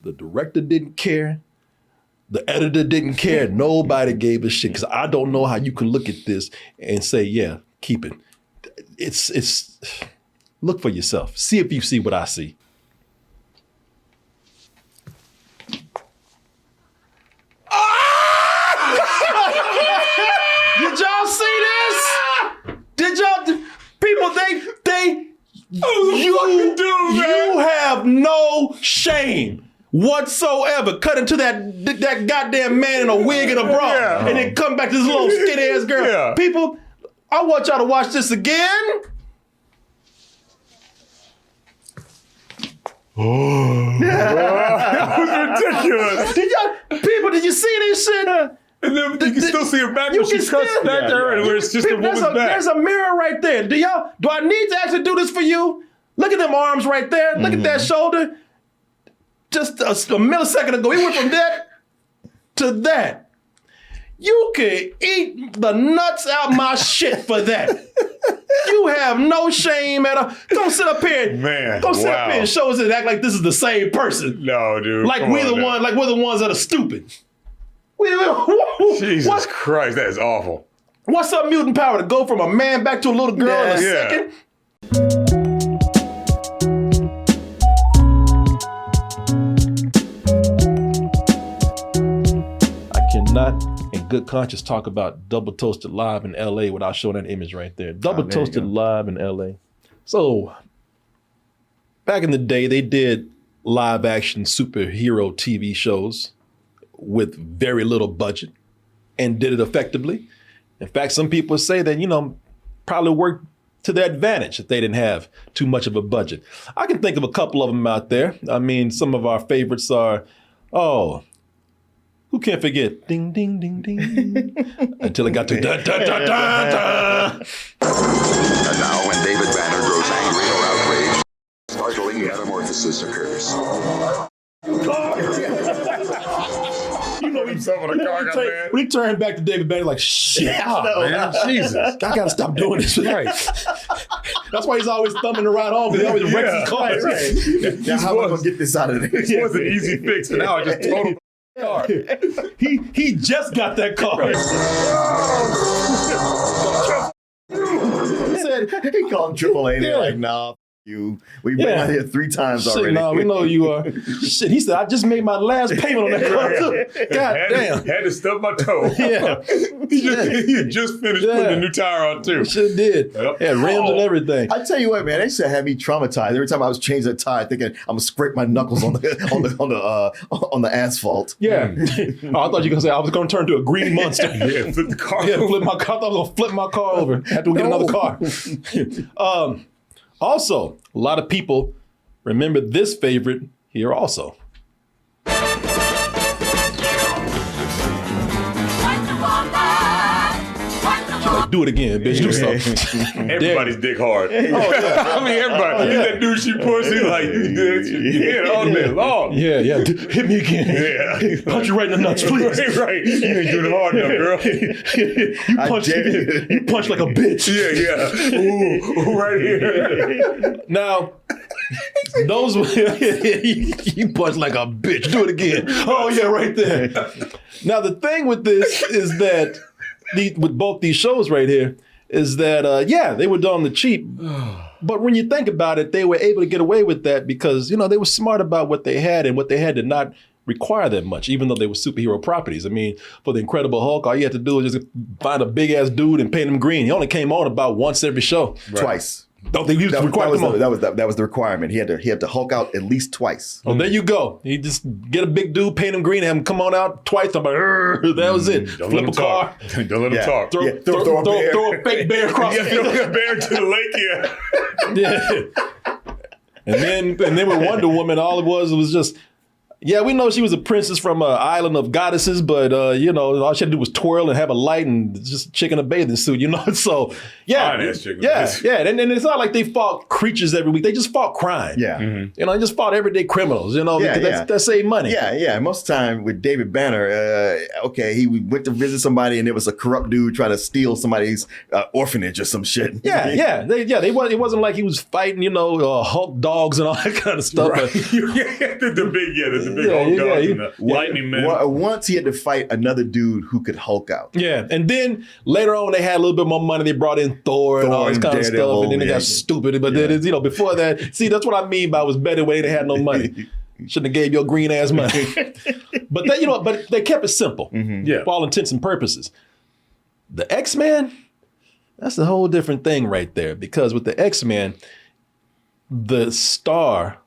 The director didn't care. The editor didn't care. Nobody gave a shit because I don't know how you can look at this and say, yeah, keep it. It's look for yourself. See if you see what I see. Did y'all see this? Did y'all, people, you have no shame whatsoever. Cut into that goddamn man in a wig and a bra, and then come back to this little skinny ass girl. Yeah. People, I want y'all to watch this again. Oh, that was ridiculous. Did you see this shit? And then you can still see her back when she cuts back there, and where it's just a woman's back. There's a mirror right there. Do I need to actually do this for you? Look at them arms right there. Look at that shoulder. Just a millisecond ago, he went from that to that. You can eat the nuts out my shit for that. You have no shame at all. Don't sit up here. Man, don't sit up here and show us and act like this is the same person. No, dude. Like we're the ones that are stupid. Jesus Christ, that is awful. What's up, mutant power? To go from a man back to a little girl in a second? I cannot, in good conscience, talk about Double Toasted live in LA without showing that image right there. Double Toasted live in LA. So, back in the day, they did live action superhero TV shows with very little budget and did it effectively. In fact, some people say that, probably worked to their advantage if they didn't have too much of a budget. I can think of a couple of them out there. I mean, some of our favorites are, who can't forget? Ding, ding, ding, ding. Until it got to da, da, da, da, da. And now when David Banner grows angry or outraged, startling metamorphosis occurs. We turned back to David Banner like, shit, man, Jesus, I gotta stop doing this. Right. That's why he's always thumbing the right home, because he always wrecks his car. Right. Now how am I gonna get this out of there? It was an easy fix, and now I just total car. He just got that car. He called AAA. They're like, nah. We've been out here 3 times already. No, we know you are. Shit, he said, I just made my last payment on that car. God damn. Had to stub my toe. Yeah. He had just finished putting a new tire on too. Sure did. Yep. Yeah, rims and everything. I tell you what, man, they used to have me traumatized. Every time I was changing a tire, thinking I'm gonna scrape my knuckles on the asphalt. Yeah. Oh, I thought you were gonna say I was gonna turn to a green monster. Yeah, flip the car. Yeah, flip my car. I thought I was gonna flip my car over. Had to get another car. Also, a lot of people remember this favorite here also. Like, do it again, bitch. Do something. Everybody's dick hard. I mean, everybody. That dude she pushed, he's like, you did it all day long. Yeah. Hit me again. Yeah. Punch you right in the nuts, please. Right. You ain't doing it hard enough, girl. You punch like a bitch. Yeah. Ooh, right here. Now, those you punch like a bitch. Do it again. Oh yeah, right there. Now the thing with this is that with both these shows right here is that they were done on the cheap, but when you think about it, they were able to get away with that because they were smart about what they had, and what they had did not require that much, even though they were superhero properties. I mean, for the Incredible Hulk, all you had to do was just find a big ass dude and paint him green. He only came on about once every show. Right. Twice. Don't they used to require that was the requirement. He had to Hulk out at least twice. Oh, there you go. You just get a big dude, paint him green, have him come on out twice. I'm like, that was it. Flip a car. Don't let him talk. Throw a fake bear across the field. Throw a bear to the lake, yeah. And then with Wonder Woman, all it was just, yeah, we know she was a princess from an island of goddesses, but all she had to do was twirl and have a light and just chicken a bathing suit, So yeah, and it's not like they fought creatures every week; they just fought crime. Yeah, they just fought everyday criminals. Because that saved money. Yeah. Most of the time with David Banner, he went to visit somebody and it was a corrupt dude trying to steal somebody's orphanage or some shit. It wasn't like he was fighting, Hulk dogs and all that kind of stuff. Right. The the big Hulk guns and the lightning man. Once he had to fight another dude who could Hulk out. Yeah, and then later on they had a little bit more money. They brought in Thor and all this kind of stuff, and then they got stupid. But then, before that, see, that's what I mean by it was better when they had no money. Shouldn't have gave your green ass money. But they, but they kept it simple. For all intents and purposes. The X-Men, that's a whole different thing right there. Because with the X-Men, the star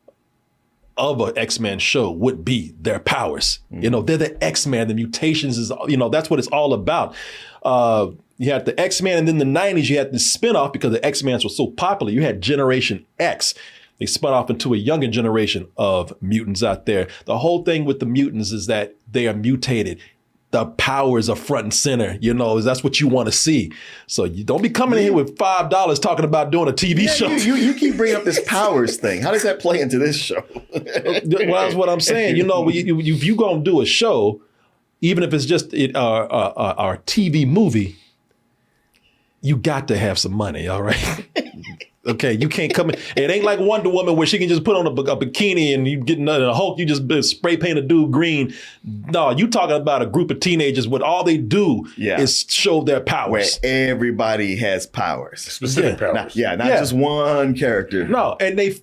of an X-Men show would be their powers. They're the X-Men. The mutations is, that's what it's all about. You had the X-Men, and then the 90s, you had the spinoff because the X-Men were so popular. You had Generation X. They spun off into a younger generation of mutants out there. The whole thing with the mutants is that they are mutated. The powers are front and center, that's what you want to see. So you don't be coming in here with $5 talking about doing a TV show. You keep bringing up this powers thing. How does that play into this show? Well, that's what I'm saying. If you're going to do a show, even if it's just our TV movie, you got to have some money, all right? Okay, you can't come in. It ain't like Wonder Woman where she can just put on a bikini and you get a Hulk, you just spray paint a dude green. No, you talking about a group of teenagers where all they do is show their powers. Where everybody has powers. Specific powers. Not just one character. No, and they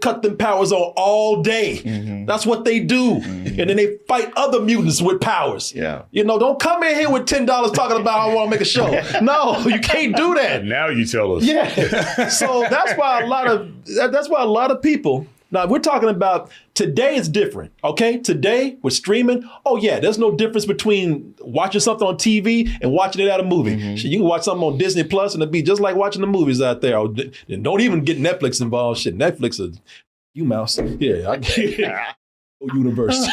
cut them powers on all day. That's what they do. And then they fight other mutants with powers. Yeah. Don't come in here with $10 talking about I want to make a show. No, you can't do that. Now you tell us. Yeah. So that's why a lot of people. Now we're talking about today is different. Okay, today with streaming. Oh yeah, there's no difference between watching something on TV and watching it at a movie. You can watch something on Disney Plus and it'd be just like watching the movies out there. And don't even get Netflix involved. Shit, Netflix is you mouse. Yeah, universe.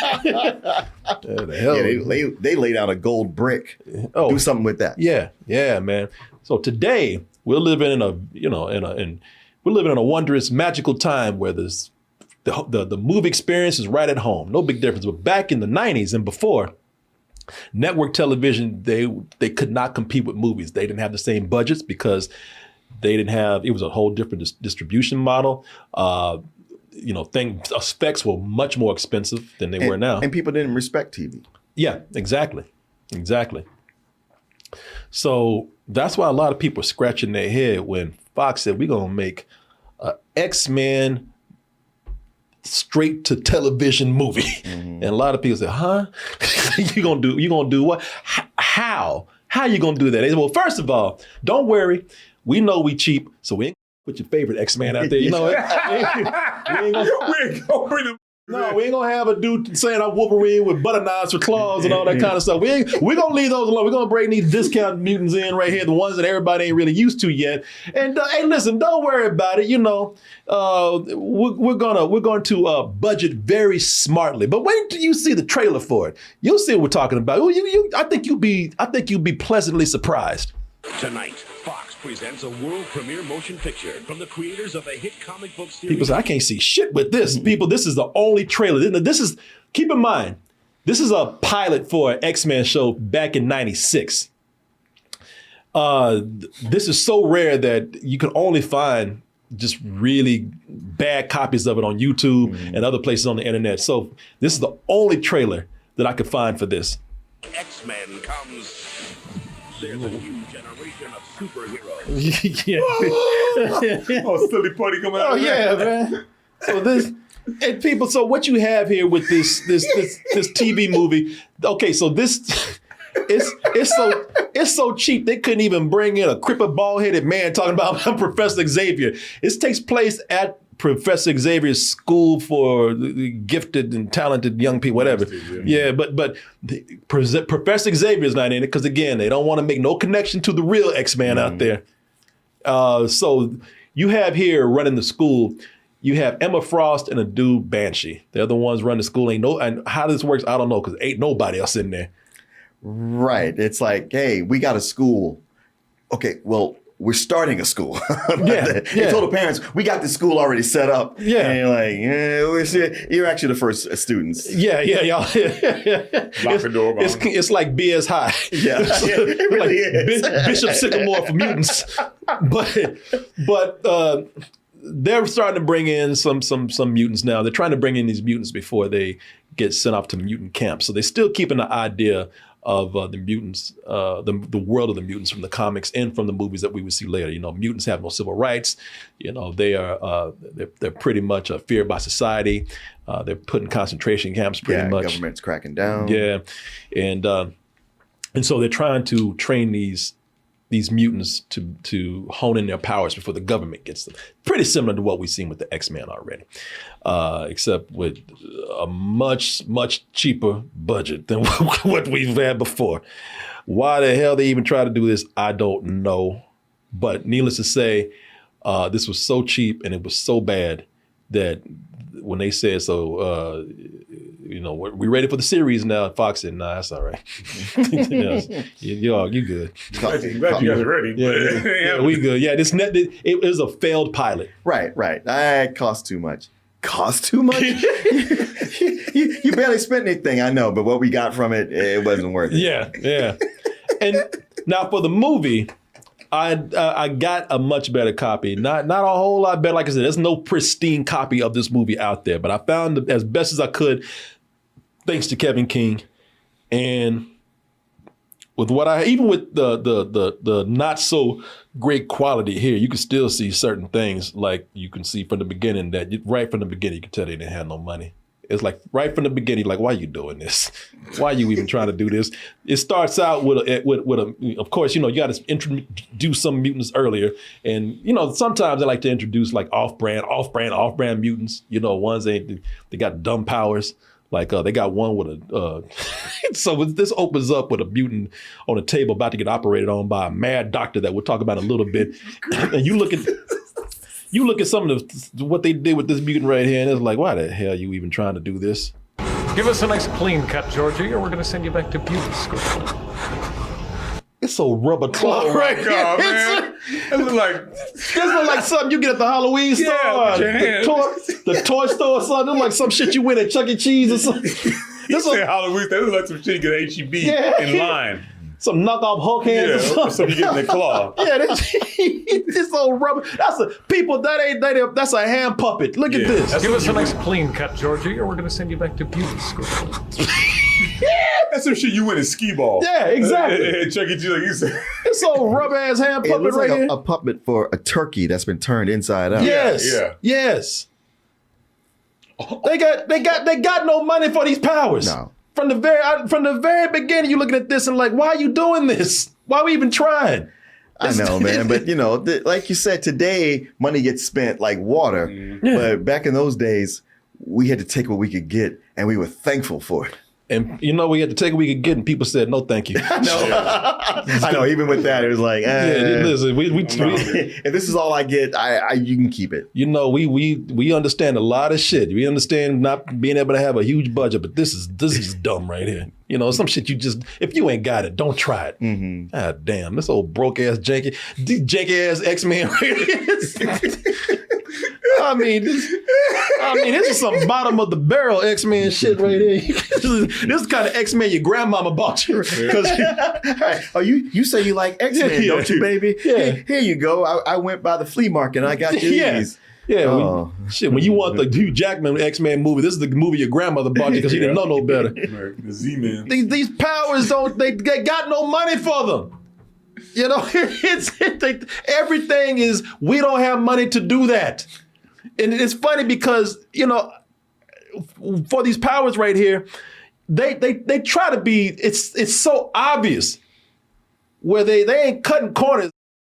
They lay down a gold brick. Do something with that. Yeah, man. So today we're living in a wondrous, magical time where there's the movie experience is right at home. No big difference. But back in the 90s and before, network television, they could not compete with movies. They didn't have the same budgets because it was a whole different distribution model. Effects were much more expensive than they were now. And people didn't respect TV. Yeah, exactly. So that's why a lot of people are scratching their head when Fox said, we're going to make an X-Men straight to television movie. And a lot of people say, huh? you gonna do what? How you gonna do that? They say, well, first of all, don't worry. We know we cheap, so we ain't put your favorite X-Man out there. We ain't gonna have a dude saying I'm Wolverine with butter knives for claws and all that kind of stuff. We're gonna leave those alone. We're gonna bring these discount mutants in right here, the ones that everybody ain't really used to yet. And hey, listen, don't worry about it. We're going to budget very smartly. But wait till you see the trailer for it. You'll see what we're talking about. I think you'll be pleasantly surprised. Tonight, Fox presents a world premiere motion picture from the creators of a hit comic book series. People say, I can't see shit with this. People, this is the only trailer. Keep in mind, this is a pilot for an X-Men show back in 96. This is so rare that you can only find just really bad copies of it on YouTube and other places on the internet. So this is the only trailer that I could find for this. X-Men comes. There's a new generation of superheroes. Silly putty coming out. Oh yeah, man. So what you have here with this TV movie? Okay, so it's so cheap they couldn't even bring in a crippled bald-headed man talking about Professor Xavier. This takes place at Professor Xavier's school for gifted and talented young people, whatever. Yeah, but Professor Xavier's not in it because, again, they don't want to make no connection to the real X-Man out there. So you have here running the school, you have Emma Frost and a dude, Banshee. They're the ones running the school. And how this works, I don't know, because ain't nobody else in there. Right. It's like, hey, we got a school. Okay, well, we're starting a school. They told the parents, we got the school already set up. Yeah. And you're like, you're actually the first students. Yeah, y'all. Lock the door behind them. It's like BS High. Yeah, it really is. Bishop Sycamore for mutants. But they're starting to bring in some mutants now. They're trying to bring in these mutants before they get sent off to mutant camps. So they're still keeping the idea of the mutants, the world of the mutants from the comics and from the movies that we would see later. Mutants have no civil rights. They are they're pretty much feared by society. They're put in concentration camps pretty much. Government's cracking down. Yeah, and so they're trying to train these mutants to hone in their powers before the government gets them. Pretty similar to what we've seen with the X-Men already, except with a much, much cheaper budget than what we've had before. Why the hell they even try to do this, I don't know. But needless to say, this was so cheap and it was so bad that when they said so, we ready for the series now. Fox said, "Nah, that's all right. You good? Glad you guys are ready. Yeah, we good. Yeah, it was a failed pilot. Right. It cost too much. Cost too much? you barely spent anything, I know, but what we got from it, it wasn't worth it. Yeah. And now for the movie, I got a much better copy. Not a whole lot better. Like I said, there's no pristine copy of this movie out there, but I found as best as I could, thanks to Kevin King. And with even with the not so great quality here, you can still see certain things like you can see from the beginning right from the beginning, you can tell they didn't have no money. It's like right from the beginning, like, why are you doing this? Why are you even trying to do this? It starts out with of course, you got to introduce some mutants earlier. And, sometimes they like to introduce like off-brand mutants, ones they got dumb powers. Like they got one with a, so this opens up with a mutant on a table about to get operated on by a mad doctor that we'll talk about in a little bit. And you look at some of what they did with this mutant right here, and it's like, why the hell are you even trying to do this? Give us a nice clean cut, Georgie, or we're going to send you back to beauty school. It's so rubber cloth right here. Man. It look like this look like something you get at the Halloween store, the toy store or something. It look like some shit you win at Chuck E. Cheese or something. This is Halloween. That looks like some shit you get at H-E-B in line. Some knockoff Hulk hands or something. You get in the claw. Yeah, this old rubber. That's a hand puppet. Look at this. Give us a nice clean cut, Georgie, or we're going to send you back to beauty school. That's some shit you win in skee ball. Yeah, exactly. Chuck E. Cheese, like you said. This old rubber ass hand puppet looks right like here. a puppet for a turkey that's been turned inside out. Yes. They got no money for these powers. No. From the very beginning, you're looking at this and like, why are you doing this? Why are we even trying? I know, man. But, like you said, today, money gets spent like water. Mm-hmm. Yeah. But back in those days, we had to take what we could get, and we were thankful for it. And we had to take what we could get, and people said, no, thank you. I know, even with that, it was like, listen, if this is all I get, you can keep it. We understand a lot of shit. We understand not being able to have a huge budget, but this is dumb right here. Some shit you just, if you ain't got it, don't try it. Mm-hmm. God damn, this old broke ass janky ass X-Men right here. I mean, this is some bottom of the barrel X-Men shit right here. This is kind of X-Men your grandmama bought you. Right. Oh, you say you like X-Men, don't you, baby? Yeah. Here you go. I went by the flea market and I got you these. Yeah, when you want the Hugh Jackman X-Men movie, this is the movie your grandmother bought you because she didn't know no better. The Z-Man. These powers they got no money for them. Everything is, we don't have money to do that. And it's funny because, for these powers right here, they try to be, it's so obvious where they ain't cutting corners,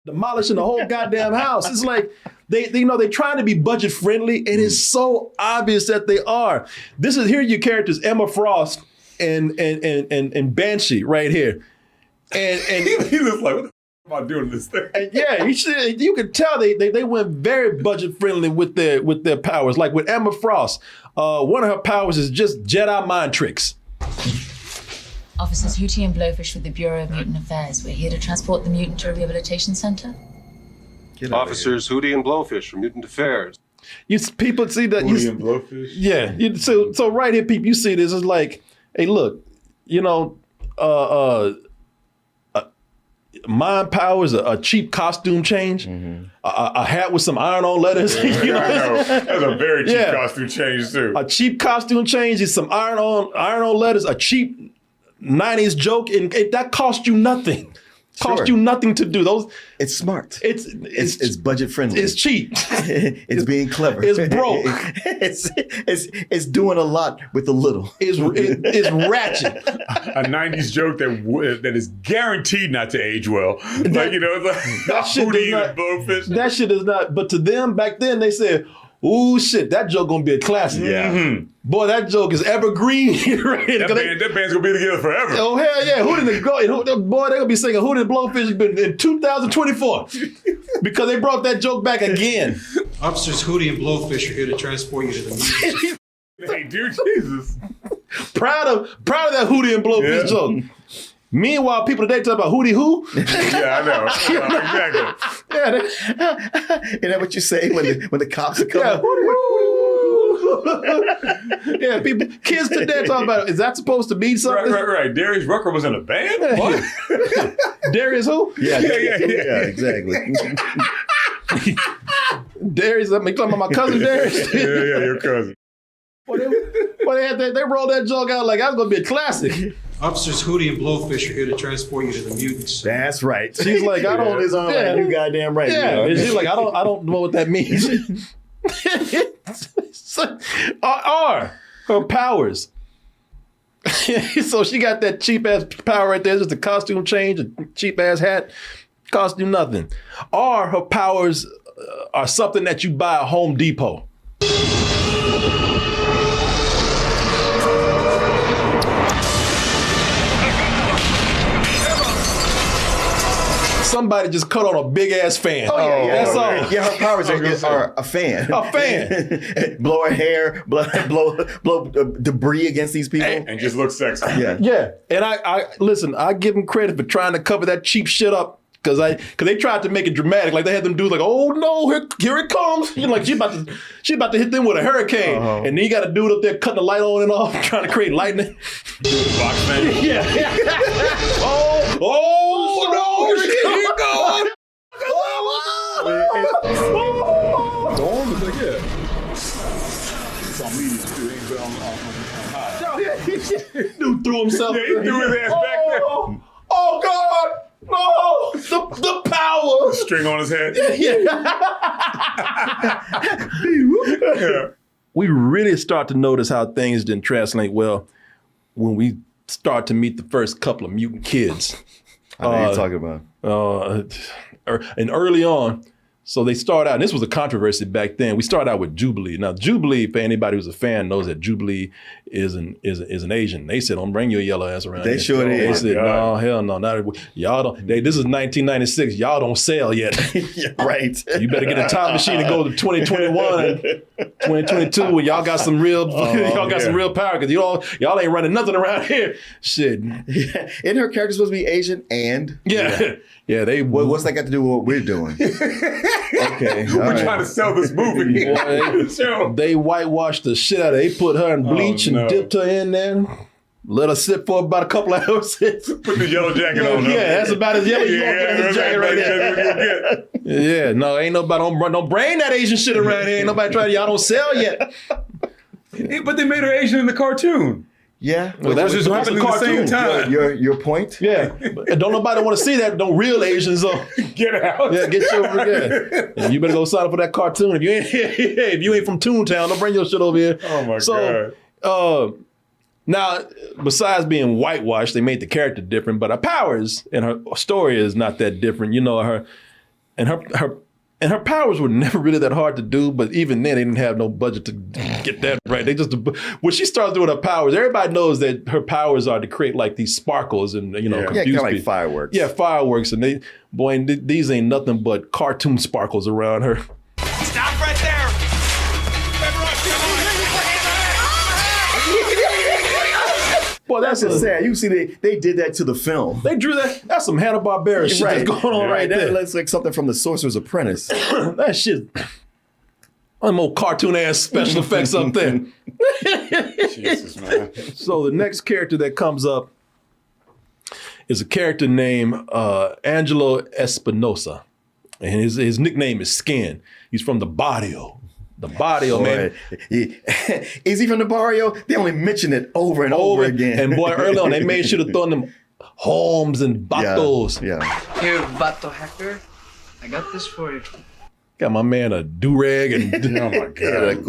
demolishing the whole goddamn house. It's like they're trying to be budget friendly, and it's so obvious that they are. Here are your characters, Emma Frost and Banshee right here. And he looks like, what the f am I doing this thing? You could tell they went very budget friendly with their powers. Like with Emma Frost, one of her powers is just Jedi mind tricks. Officers Hootie and Blowfish with the Bureau of Mutant Affairs. We're here to transport the mutant to a rehabilitation center. Officers Hootie and Blowfish from Mutant Affairs. People see that. Hootie and Blowfish? Yeah. So right here, people, you see this. It's like, hey, look, mind powers, a cheap costume change, a hat with some iron-on letters. You know? I know. That's a very cheap costume change too. A cheap costume change is some iron-on letters, a cheap 90s joke, and that cost you nothing. Cost you nothing to do those. It's smart. It's budget friendly. It's cheap. It's being clever. It's broke. It's doing a lot with a little. It's ratchet. A 90s joke that is guaranteed not to age well. Like, you know, it's like that shit Hootie not, and Blowfish. That shit is not. But to them back then, they said, "Ooh, shit, that joke gonna be a classic." Yeah. Boy, that joke is evergreen. Right? That band's gonna be together forever. Oh, hell yeah. Boy, they're gonna be singing Hootie and Blowfish in 2024 because they brought that joke back again. Officers Hootie and Blowfish are here to transport you to the mutants. Hey, dude, Jesus. Proud of that Hootie and Blowfish joke. Meanwhile, people today talk about Hootie who? Yeah, I know. Exactly. Yeah, Isn't that what you say when the cops are coming? Yeah, yeah, kids today talk about, is that supposed to mean something? Right. Darius Rucker was in a band? What? Darius who? Yeah, exactly. Darius, I'm talking about my cousin Darius. Yeah, your cousin. They rolled that joke out like that was gonna be a classic. Officers Hootie and Blowfish are here to transport you to the mutants. That's right. She's like, I don't. His arm like, you goddamn right. Yeah, and she's like, I don't know what that means. Her powers. So she got that cheap ass power right there, just a costume change, a cheap ass hat, cost you nothing. Or her powers are something that you buy at Home Depot. Somebody just cut on a big ass fan. Oh, yeah. That's all. Yeah, her powers are a fan. A fan. Blow her hair, blow debris against these people. And just look sexy. Yeah. And I listen, I give them credit for trying to cover that cheap shit up. Cause they tried to make it dramatic. Like they had them do like, oh no, here it comes. You know, like she about to hit them with a hurricane. And then you got a dude up there cutting the light on and off, trying to create lightning. Box fan. Yeah. oh no, here it goes. Dude threw himself. Yeah, he threw his ass back there. Oh God. No, the power. String on his head. Yeah. We really start to notice how things didn't translate well when we start to meet the first couple of mutant kids. I know what you're talking about. And early on, so they start out, and this was a controversy back then. We start out with Jubilee. Now, Jubilee, for anybody who's a fan, knows that Jubilee is an Asian. They said, "Don't bring your yellow ass around." They sure did. They said, "No, hell no, not y'all don't." This is 1996. Y'all don't sell yet. Yeah, right. You better get a time machine and go to 2021 and 2022 when y'all got some real, some real power because y'all ain't running nothing around here. Shit. Yeah. Isn't her character supposed to be Asian and? Yeah. Yeah, what's that got to do with what we're doing? Okay. We're trying to sell this movie. They whitewashed the shit out of her. They put her in bleach and dipped her in there. Let her sit for about a couple of hours. Put the yellow jacket on. Yeah, that's about as yellow you want as jacket right there. Yeah, no, ain't nobody, don't bring that Asian shit around here. Ain't nobody trying, y'all don't sell yet. But they made her Asian in the cartoon. Yeah, well, that's just happening at the same time. Your point? Yeah, but don't nobody want to see that. No real Asians though. Get out. Yeah, get your and you better go sign up for that cartoon. If you ain't from Toontown, don't bring your shit over here. Oh my god. Now, besides being whitewashed, they made the character different, but her powers and her story is not that different. You know, her powers were never really that hard to do, but even then they didn't have no budget to get that right. When she starts doing her powers, everybody knows that her powers are to create like these sparkles and confuse kind of like people. Fireworks. Yeah, fireworks, and these ain't nothing but cartoon sparkles around her. Stop right there! Boy, that's sad. You see, they did that to the film. They drew that. That's some Hanna-Barbera shit that's going on right there. That looks like something from The Sorcerer's Apprentice. That shit. Them old cartoon ass special effects up there. Jesus, man. So the next character that comes up is a character named Angelo Espinosa. And his nickname is Skin. He's from the barrio. The barrio, man. Is he from the barrio? They only mention it over and over again. And boy, early on, they made sure to throw in them Holmes and Batos. Yeah. Here, Bato Hector, I got this for you. Got my man a do-rag and oh my God,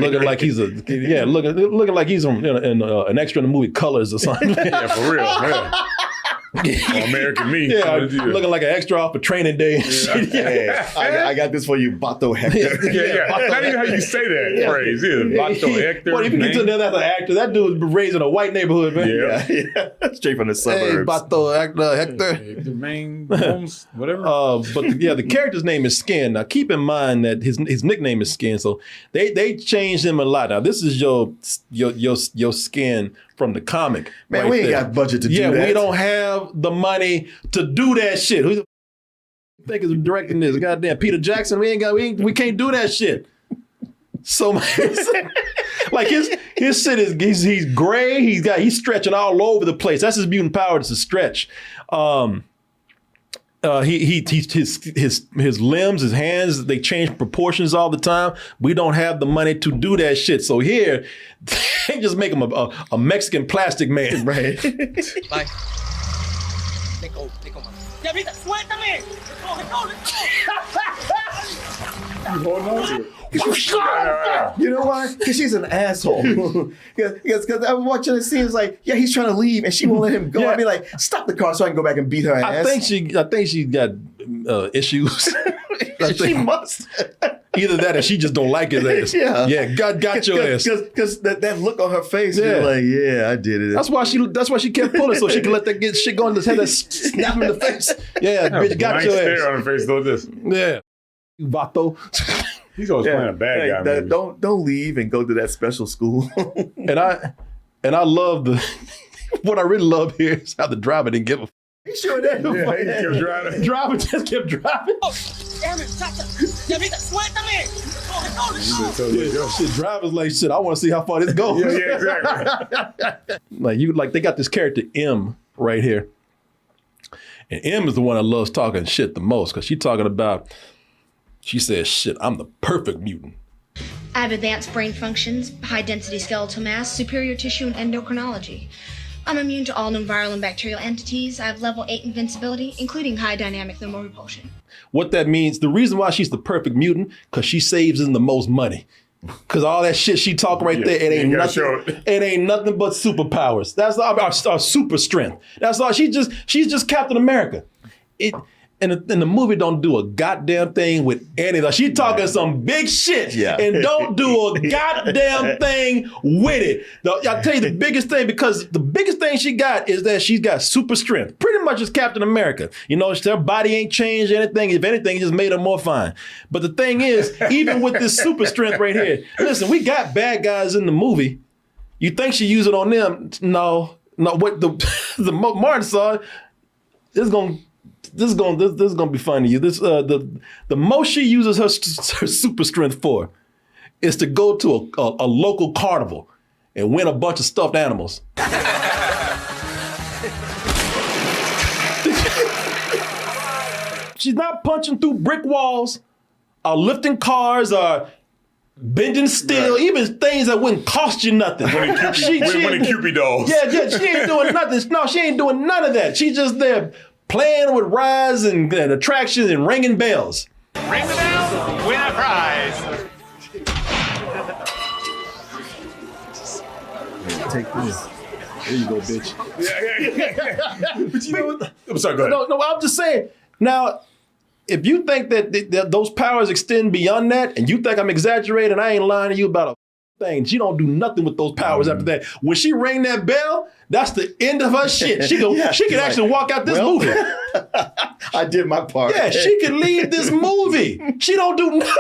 looking like he's looking like he's an extra in the movie Colors or something. Yeah, for real, man. American Me. Yeah, looking like an extra off for Training Day. I got this for you, Bato Hector. Yeah. Not even how you say that phrase. Yeah, Bato Hector. Well, if you get to that as an actor, that dude was raised in a white neighborhood, man. Yeah. Straight from the suburbs. Hey, Bato Hector. Hector Maine, Holmes, whatever. But the character's name is Skin. Now, keep in mind that his nickname is Skin, so they changed him a lot. Now, this is your Skin from the comic. Man, we ain't got budget to do that. Yeah, we don't have the money to do that shit. Who the think is directing this? Goddamn Peter Jackson. We can't do that shit. So like his shit is he's gray. He's stretching all over the place. That's his mutant power to stretch. His limbs, his hands, they change proportions all the time. We don't have the money to do that shit. So here, they just make him a Mexican plastic man. Right. Bye. You know why? Because she's an asshole. Because I'm watching the scenes like, yeah, he's trying to leave and she won't let him go. I'd be like, stop the car so I can go back and beat her ass. I think she got issues. She must. Either that or she just don't like his ass. Yeah, got your ass. Because that look on her face, you're like, yeah, I did it. That's why she kept pulling so she could let that shit go and just have that snap in the face. Yeah, bitch, got your ass. Stare on her face like this. Yeah, Vato. He's always playing a bad guy. Don't leave and go to that special school. and I love what I really love here is how the driver didn't give a. He sure did. Yeah, he kept driving. Driver just kept driving. Shit, driver's like, shit, I want to see how far this goes. Yeah, exactly. Like they got this character M right here. And M is the one that loves talking shit the most because she says, shit, I'm the perfect mutant. I have advanced brain functions, high density skeletal mass, superior tissue, and endocrinology. I'm immune to all known viral and bacterial entities. I have level 8 invincibility, including high dynamic thermal repulsion. What that means, the reason why she's the perfect mutant, because she saves in the most money. Because all that shit she talk right there, it ain't nothing but superpowers. That's our super strength. That's all. She's just Captain America. And the movie don't do a goddamn thing with anything. She talking some big shit and don't do a goddamn thing with it. I'll tell you the biggest thing, because the biggest thing she got is that she's got super strength. Pretty much as Captain America. You know, her body ain't changed anything. If anything, it just made her more fine. But the thing is, even with this super strength right here, listen, we got bad guys in the movie. You think she use it on them? No. What the Martin saw is going to. This is gonna be fun to you. The most she uses her super strength for is to go to a local carnival and win a bunch of stuffed animals. She's not punching through brick walls, or lifting cars, or bending steel, even things that wouldn't cost you nothing. Winning Cupid dolls. Yeah, she ain't doing nothing. No, she ain't doing none of that. She's just there playing with rides and attractions and ringing bells. Ring the bell, win a prize. Take this. There you go, bitch. But you know what? I'm sorry, go ahead. No, I'm just saying. Now, if you think that those powers extend beyond that, and you think I'm exaggerating, I ain't lying to you about a thing. She don't do nothing with those powers after that. When she rang that bell, that's the end of her shit. She can actually walk out this movie. I did my part. Yeah, she can leave this movie. She don't do nothing.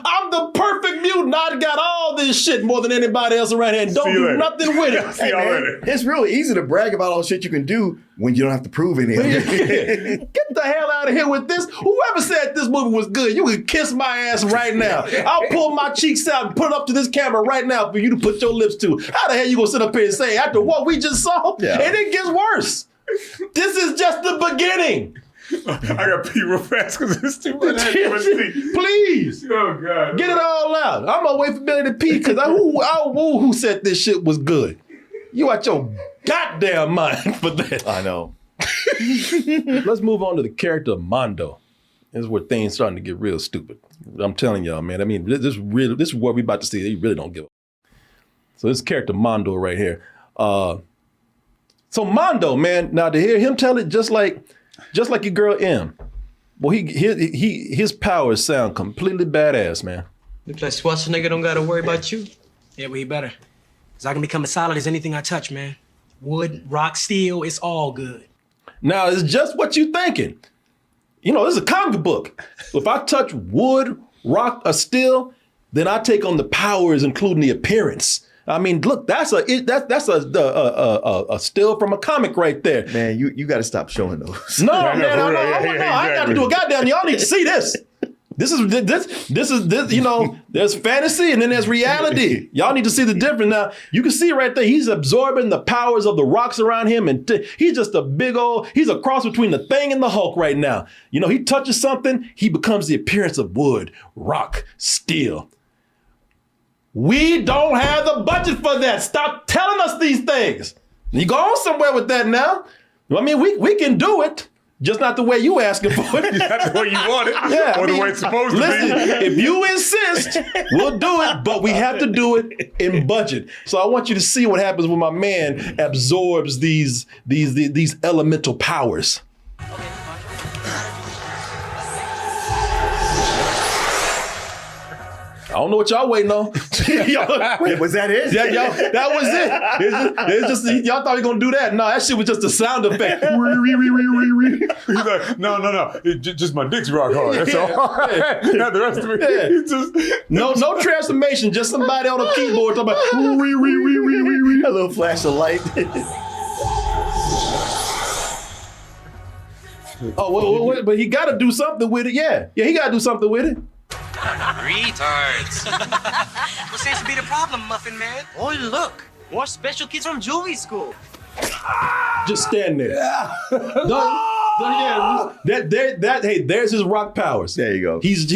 I'm the perfect mutant. I got all this shit more than anybody else around here and don't do nothing with it. Hey, man, it's really easy to brag about all the shit you can do when you don't have to prove anything. Get the hell out of here with this. Whoever said this movie was good, you can kiss my ass right now. I'll pull my cheeks out and put it up to this camera right now for you to put your lips to. How the hell you gonna sit up here and say, after what we just saw, and it gets worse. This is just the beginning. I got pee real fast because it's too much. Please. Oh, God. Get it all out. I'm going to wait for Billy to pee because who said this shit was good? You out your goddamn mind for that. I know. Let's move on to the character of Mondo. This is where things starting to get real stupid. I'm telling y'all, man. I mean, this is what we about to see. They really don't give a. So this character Mondo right here. So Mondo, man, now to hear him tell it just like your girl M. Well, his powers sound completely badass, man. Looks like Schwarzenegger don't gotta worry about you. Yeah, well, he better. Cause I can become as solid as anything I touch, man. Wood, rock, steel, it's all good. Now, it's just what you thinking. You know, this is a comic book. If I touch wood, rock, or steel, then I take on the powers, including the appearance. I mean, look, that's a still from a comic right there. Man, you got to stop showing those. No, man, I got to do a goddamn. Y'all need to see this. This is you know, there's fantasy and then there's reality. Y'all need to see the difference. Now, you can see right there, he's absorbing the powers of the rocks around him, and he's just he's a cross between the Thing and the Hulk right now. You know, he touches something, he becomes the appearance of wood, rock, steel. We don't have the budget for that. Stop telling us these things. You go on somewhere with that now. I mean, we can do it. Just not the way you asking for it. Not the way you want it. Yeah, or the way it's supposed to be. If you insist, we'll do it, but we have to do it in budget. So I want you to see what happens when my man absorbs these elemental powers. I don't know what y'all waiting on. Wait, was that it? Yeah, y'all, that was it. It's just y'all thought we were gonna do that. No, that shit was just a sound effect. He's like, no. Just my dick's rock hard. That's all. Not the rest of it. Yeah. Just no transformation. Just somebody on a keyboard talking about a little flash of light. Oh, wait, but he got to do something with it. Yeah, he got to do something with it. Retards. What seems to be the problem, Muffin Man? Oh, look. More special kids from juvie school. Just stand there. Hey, there's his rock powers. There you go. He's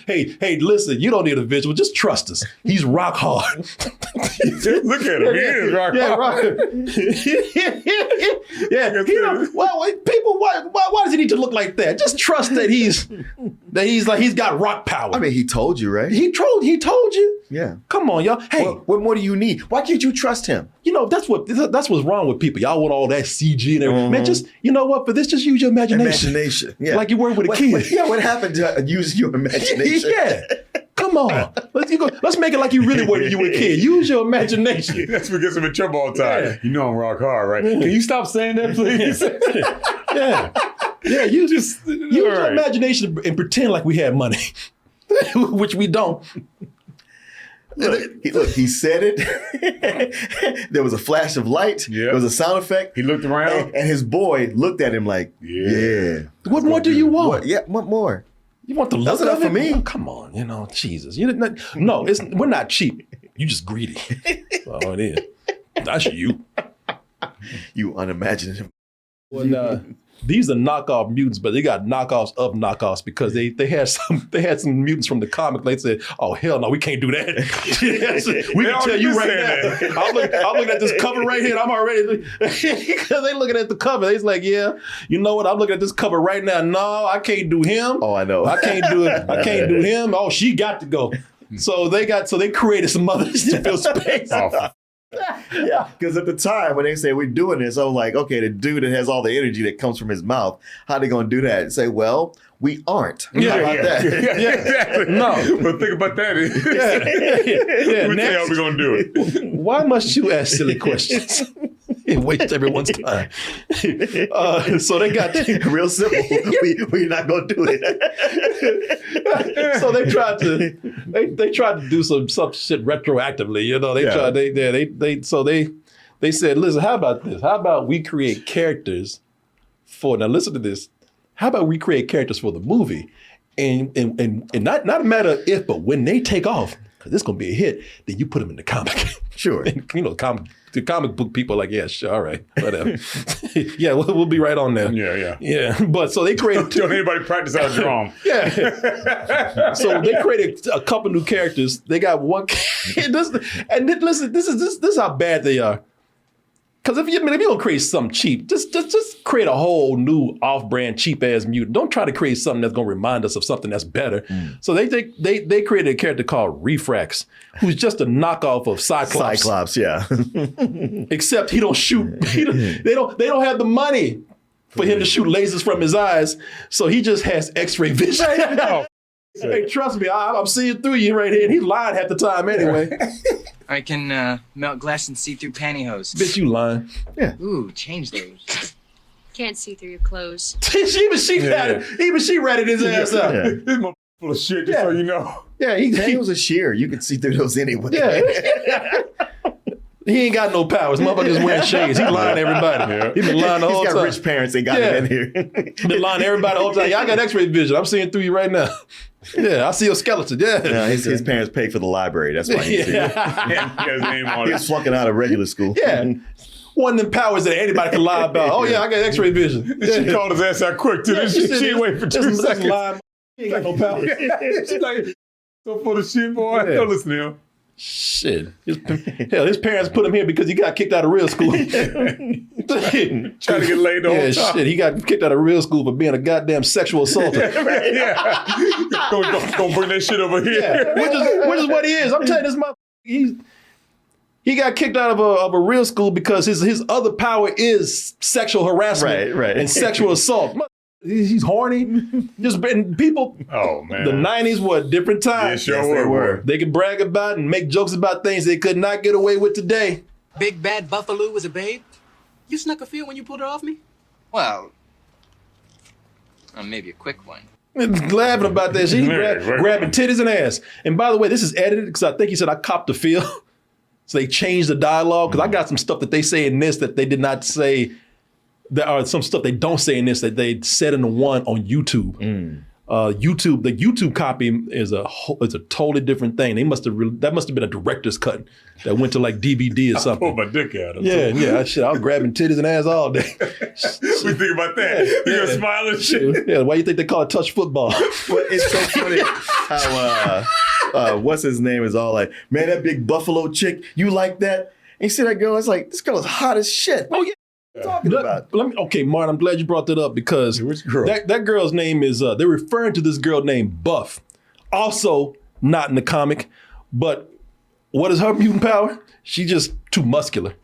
hey, listen, you don't need a visual. Just trust us. He's rock hard. Look at him. He is rock hard. People, why does he need to look like that? Just trust that he's got rock power. I mean, he told you, right? He told you. Yeah. Come on, y'all. Hey, what more do you need? Why can't you trust him? You know, that's what's wrong with people. Y'all want all that CG and everything. Man, just, you know what? For this, just use your imagination. Yeah. Like you were with a kid. What happened to using your imagination? Yeah. Come on. Let's make it like you really were when you were a kid. Use your imagination. That's what gets him in trouble all the time. Yeah. You know I'm rock hard, right? Can you stop saying that, please? Yeah. Yeah, use your imagination and pretend like we had money, which we don't. Look, he said it. There was a flash of light. Yep. There was a sound effect. He looked around. And his boy looked at him like, yeah. What more do you want? What more? You want the look of it? For me? Oh, come on, Jesus. We're not cheap. You just greedy. That's all it is. That's you. You unimaginative. Well, these are knockoff mutants, but they got knockoffs of knockoffs because they had some mutants from the comic. They said, "Oh hell no, we can't do that." We can tell you right now. I'm looking at this cover right here. And I'm already because they looking at the cover. They's like, "Yeah, you know what? I'm looking at this cover right now. No, I can't do him. Oh, I know. I can't do it. I can't do him. Oh, she got to go." So they created some others to fill space. Yeah, because at the time when they say we're doing this, I was like, okay, the dude that has all the energy that comes from his mouth, how they gonna do that? And say, well, we aren't. Yeah, how about that? Yeah, exactly. No, but think about that. Let me tell you how we're gonna do it. Why must you ask silly questions? It wastes everyone's time. So they got real simple. We're not gonna do it. So they tried to do some shit retroactively. You know, they said, listen, how about this? How about we create characters for, now listen to this. How about we create characters for the movie? And not a matter of if, but when they take off, because this gonna be a hit. Then you put him in the comic. Sure. And, the comic book people are like, yeah, sure, all right, whatever. Yeah, we'll be right on there. Yeah. But so they created. Don't anybody practice how to draw 'em. Yeah. So they created a couple new characters. They got one. Listen, this is how bad they are. Because if you're gonna create something cheap, just create a whole new off-brand cheap ass mutant. Don't try to create something that's gonna remind us of something that's better. So they created a character called Refrax, who's just a knockoff of Cyclops. Cyclops, yeah. Except he don't shoot. They don't have the money for him to shoot lasers from his eyes, so he just has X-ray vision. Hey, trust me, I'm seeing through you right here. And he's lying half the time anyway. I can melt glass and see through pantyhose. Bitch, you lying. Yeah. Ooh, change those. Can't see through your clothes. Even she ratted his ass out. Yeah. This motherfucker full of shit, just so you know. Yeah, he was a shear. You could see through those anyway. Yeah. He ain't got no powers. Motherfucker just wearing shades. He lying to everybody. Yeah. He been lying the whole He's time. got rich parents. They got him in here. He been lying to everybody the whole time. Yeah, I got X-ray vision. I'm seeing through you right now. Yeah, I see your skeleton. Yeah. No, his parents paid for the library. That's why he's here. He got his name on He it. was flunking out of regular school. Yeah. One of them powers that anybody can lie about. Oh yeah, I got X-ray vision. She called his ass out quick too. Yeah, She ain't wait for 2 That's seconds. lying. He ain't got no power. She's like, so full of shit, boy. Yeah. Don't listen to him. Shit. His parents put him here because he got kicked out of real school. Trying to get laid the whole time. Shit. He got kicked out of real school for being a goddamn sexual assaulter. Yeah. Don't bring that shit over here. Yeah. Which is what he is. I'm telling you, this motherfucker, he got kicked out of a real school because his other power is sexual harassment and sexual assault. He's horny. Just been people. Oh man, the '90s were a different time. Yeah, sure they were. They could brag about and make jokes about things they could not get away with today. Big bad Buffalo was a babe? You snuck a feel when you pulled her off me? Well, maybe a quick one. Laughing about that shit. He grabbing titties and ass. And by the way, this is edited because I think he said I copped the feel. So they changed the dialogue because I got some stuff that they say in this that they did not say. There are some stuff they don't say in this that they said in the one on YouTube. YouTube, the YouTube copy is a totally different thing. That must have been a director's cut that went to like DVD or something. I pulled my dick out. Yeah. Shit, I was grabbing titties and ass all day. We think about that. You gonna smile and shit. Yeah, why you think they call it touch football? Well, it's so funny how what's his name is all like, man, that big Buffalo chick, you like that? And you see that girl, it's like, this girl is hot as shit. Oh yeah. Talking about. Okay, Martin, I'm glad you brought that up because that girl's name is, they're referring to this girl named Buff. Also not in the comic, but what is her mutant power? She's just too muscular.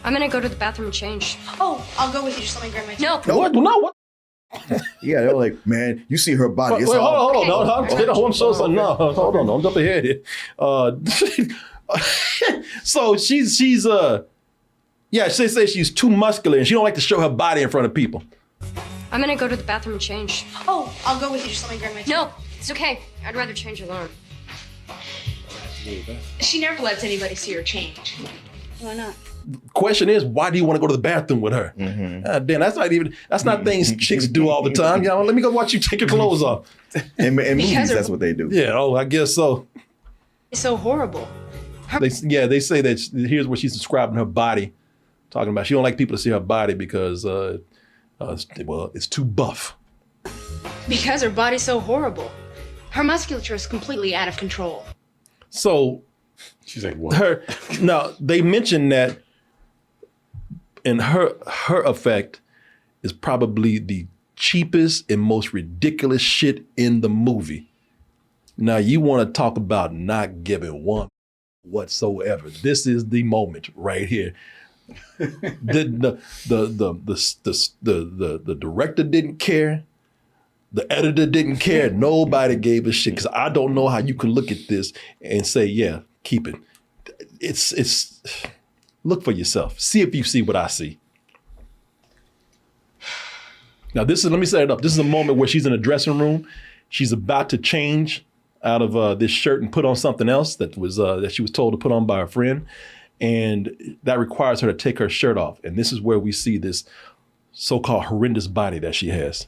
I'm gonna go to the bathroom and change. Oh, I'll go with you. Just let me grab my No. What? No, what? Yeah, they're like, man, you see her body. Wait, It's all... hold on. I'm so sorry. No, hold on. Don't jump ahead here. So she's yeah, they say she's too muscular and she don't like to show her body in front of people. I'm gonna go to the bathroom and change. Oh, I'll go with you. Just let me grab my No, it's okay. I'd rather change alone. She never lets anybody see her change. Why not? Question is, why do you want to go to the bathroom with her? Damn, that's not things chicks do all the time. You know, let me go watch you take your clothes off. In movies, that's what they do. Yeah, I guess so. It's so horrible. They say that here's what she's describing her body. Talking about she don't like people to see her body because, it's too buff. Because her body's so horrible. Her musculature is completely out of control. So, she's like, what? Now, they mentioned that and her effect is probably the cheapest and most ridiculous shit in the movie. Now, you want to talk about not giving one whatsoever. This is the moment right here. The director didn't care. The editor didn't care. Nobody gave a shit because I don't know how you can look at this and say, yeah, keep it. It's look for yourself. See if you see what I see. Now let me set it up. This is a moment where she's in a dressing room. She's about to change out of this shirt and put on something else that she was told to put on by her friend. And that requires her to take her shirt off. And this is where we see this so-called horrendous body that she has.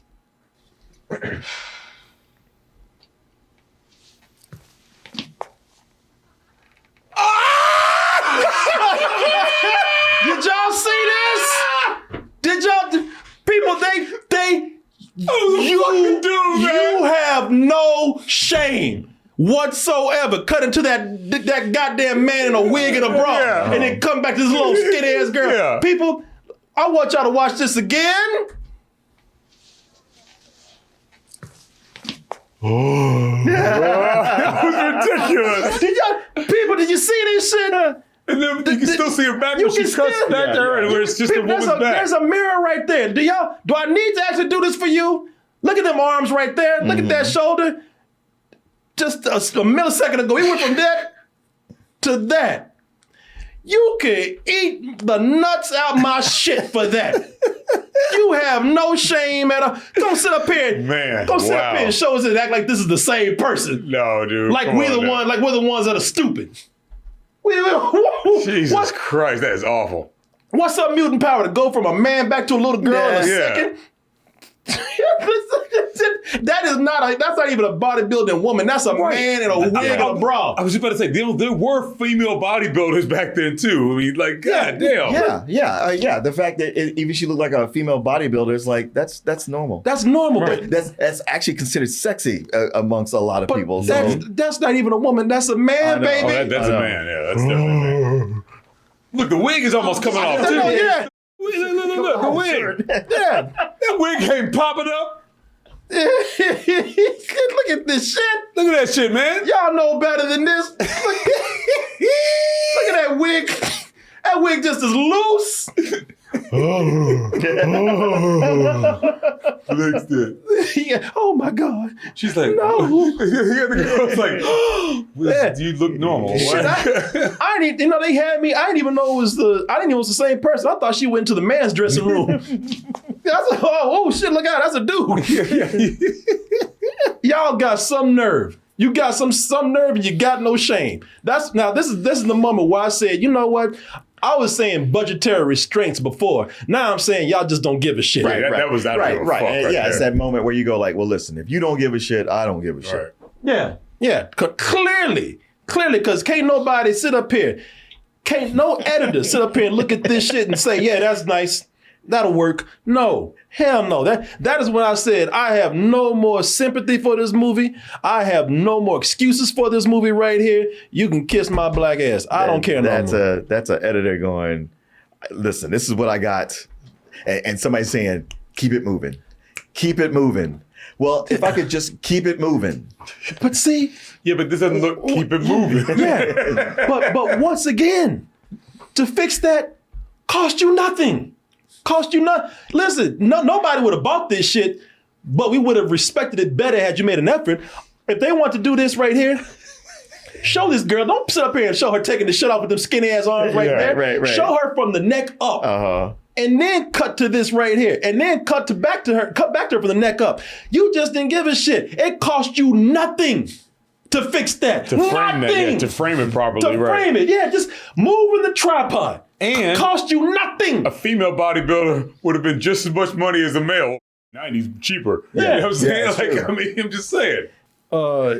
whatsoever. Cut into that goddamn man in a wig and a bra, and then come back to this little skinny ass girl. Yeah. People, I want y'all to watch this again. That was ridiculous. Did you see this shit? And then you can still see her back when she cuts back there, and where it's just a woman's back. There's a mirror right there. Do I need to actually do this for you? Look at them arms right there. Look at that shoulder. Just a millisecond ago, he went from that to that. You can eat the nuts out my shit for that. You have no shame at all. Don't sit up here. Man, Don't sit up here and show us and act like this is the same person. No, dude. Like we're the ones that are stupid. Jesus Christ, that is awful. What's up, mutant power? To go from a man back to a little girl in a second? That's not even a bodybuilding woman. That's a man in a wig and a bra. I was just about to say, there were female bodybuilders back then too. I mean, like, goddamn. Yeah. The fact that even she looked like a female bodybuilder is like that's normal. That's normal, right. But that's actually considered sexy amongst a lot of people. That's not even a woman. That's a man, baby. Oh, that's a man. Yeah, that's definitely a man. Look, the wig is almost coming off too. Yeah. Look, the wig. Yeah. That wig ain't popping up. Look at this shit. Look at that shit, man. Y'all know better than this. Look at that wig. That wig just is loose. Yeah. Oh my God. She's like, no. The girl's like, you look normal. Shit, I didn't. You know, they had me. I didn't even know it was the same person. I thought she went to the man's dressing room. I was like, oh shit! Look out, that's a dude. Y'all got some nerve. You got some nerve, and you got no shame. This is the moment where I said, you know what? I was saying budgetary restraints before. Now I'm saying y'all just don't give a shit. Right. That was that. Right. Yeah, it's that moment where you go like, well, listen, if you don't give a shit, I don't give a shit. Yeah. Clearly, because can't nobody sit up here, can't no editor sit up here and look at this shit and say, yeah, that's nice. That'll work. No, hell no. That is when I said I have no more sympathy for this movie. I have no more excuses for this movie right here. You can kiss my black ass. I don't care no more. That's an editor going, listen, this is what I got. And somebody saying, keep it moving. Keep it moving. Well, if I could just keep it moving. But see. Yeah, but this doesn't look keep it moving. Yeah. But once again, to fix that cost you nothing. Cost you nothing. Listen, nobody would have bought this shit, but we would have respected it better had you made an effort. If they want to do this right here, show this girl. Don't sit up here and show her taking the shit off with them skinny ass arms right there. Right. Show her from the neck up. And then cut to this right here. And then cut back to her from the neck up. You just didn't give a shit. It cost you nothing to fix that. To frame that, yeah, to frame it properly, right. Frame it, yeah. Just moving the tripod. And cost you nothing. A female bodybuilder would have been just as much money as a male. 90s cheaper. Yeah. You know what I'm saying? I'm just saying. So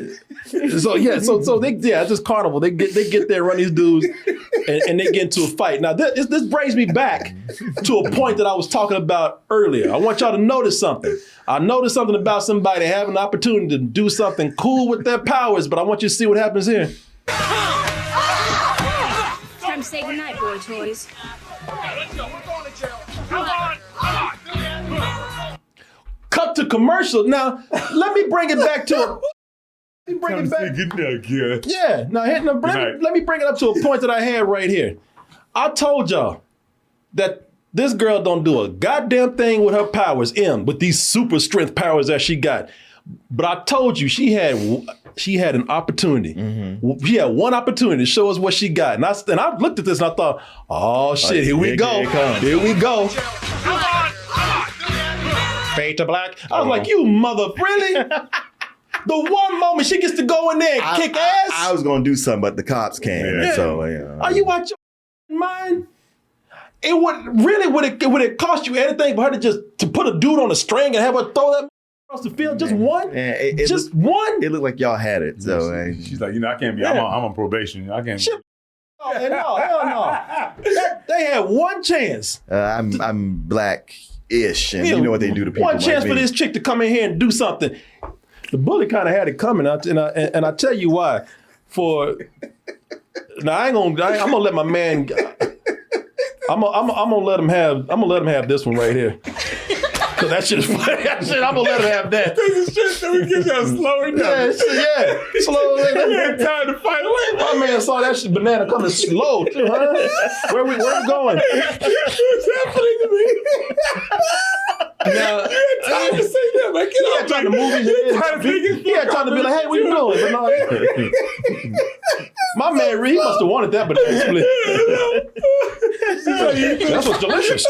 they it's just carnival. They get there, run these dudes, and they get into a fight. Now this brings me back to a point that I was talking about earlier. I want y'all to notice something. I noticed something about somebody having an opportunity to do something cool with their powers, but I want you to see what happens here. Time to say goodnight, boy toys. Let's go. We're going to jail. Come on. Cut to commercial. Now, let me bring it back to let me bring it back. Yeah. Now, let me bring it up to a point that I had right here. I told y'all that this girl don't do a goddamn thing with her powers, with these super strength powers that she got. But I told you she had an opportunity. Mm-hmm. She had one opportunity to show us what she got. And I looked at this and I thought, oh shit, here we go. Here we go. Fade to black. I was like, you mother, really? The one moment she gets to go in there and kick ass? I was going to do something, but the cops came. Yeah. So, Are you out your mind? It would it cost you anything for her to put a dude on a string and have her throw that across the field? Just one? One? It looked like y'all had it. So she's like, I can't be. I'm on probation. I can't. Shit. No, hell no. They had one chance. I'm black-ish, and you know what they do to people. One chance like for me. this chick to come in here and do something. The bully kind of had it coming, and I tell you why. Now I'm gonna let my man. I'm gonna let him have this one right here. Cause that shit is funny. That shit, I'm gonna let him have that. This is shit that we get y'all slowing down. Yeah, slow. We had time to fight away. My man saw that shit banana coming slow too, huh? Where we going? What's happening to me? Now, you had time to say that. Like, get off trying to move he had time to be like, hey, what you doing? But no, my man Reed must have wanted that banana split. That's what's delicious.